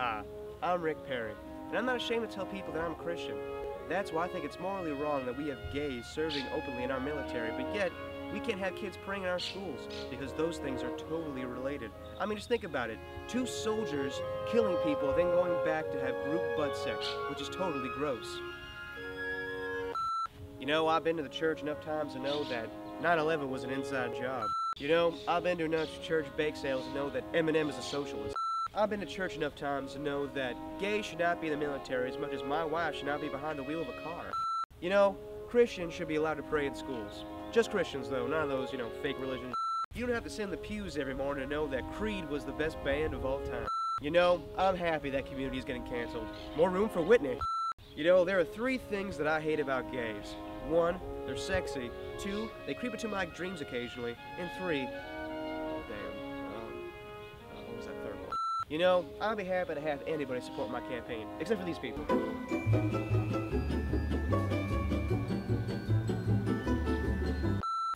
Hi, I'm Rick Perry, and I'm not ashamed to tell people that I'm a Christian. That's why I think it's morally wrong that we have gays serving openly in our military, but yet we can't have kids praying in our schools, because those things are totally related. I mean, just think about it. Two soldiers killing people, then going back to have group butt sex, which is totally gross. You know, I've been to the church enough times to know that 9/11 was an inside job. You know, I've been to enough church bake sales to know that Eminem is a socialist. I've been to church enough times to know that gays should not be in the military as much as my wife should not be behind the wheel of a car. You know, Christians should be allowed to pray in schools. Just Christians, though, none of those, fake religions. You don't have to sit in the pews every morning to know that Creed was the best band of all time. You know, I'm happy that Community is getting canceled. More room for Whitney. You know, there are 3 things that I hate about gays. 1, they're sexy. 2, they creep into my dreams occasionally. And 3, oh damn, what was that third one? You know, I'll be happy to have anybody support my campaign, except for these people.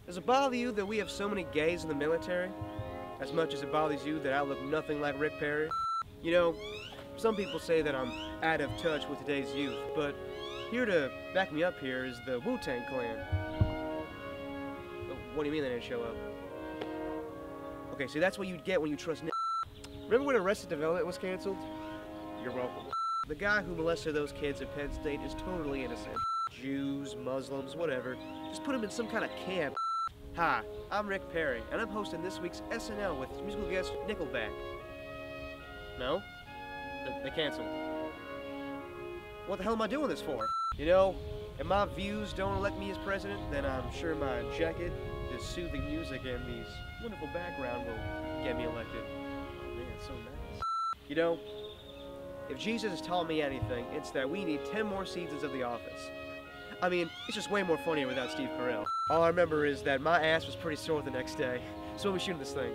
Does it bother you that we have so many gays in the military? As much as it bothers you that I look nothing like Rick Perry? You know, some people say that I'm out of touch with today's youth, but here to back me up here is the Wu-Tang Clan. What do you mean they didn't show up? Okay, see, that's what you'd get when you trust Nick. Remember when Arrested Development was canceled? You're welcome. The guy who molested those kids at Penn State is totally innocent. Jews, Muslims, whatever. Just put him in some kind of camp. Hi, I'm Rick Perry, and I'm hosting this week's SNL with musical guest Nickelback. No? They canceled. What the hell am I doing this for? You know, if my views don't elect me as president, then I'm sure my jacket, this soothing music, and these wonderful background will get me elected. Oh man, it's so nice. You know, if Jesus has taught me anything, it's that we need 10 more seasons of The Office. I mean, it's just way more funnier without Steve Carell. All I remember is that my ass was pretty sore the next day, so we'll be shooting this thing.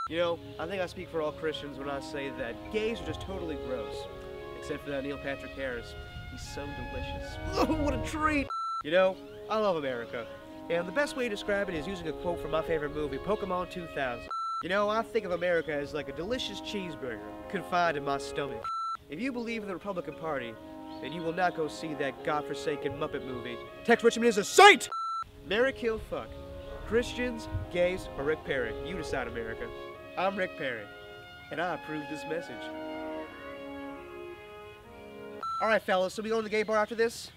You know, I think I speak for all Christians when I say that gays are just totally gross. Except for that Neil Patrick Harris. He's so delicious. Oh, what a treat! You know, I love America. And the best way to describe it is using a quote from my favorite movie, Pokemon 2000. You know, I think of America as like a delicious cheeseburger confined in my stomach. If you believe in the Republican Party, then you will not go see that godforsaken Muppet movie. Tex Richmond is a saint! Marry, kill, fuck. Christians, gays, or Rick Perry. You decide, America. I'm Rick Perry, and I approve this message. Alright fellas, so we going to the gay bar after this?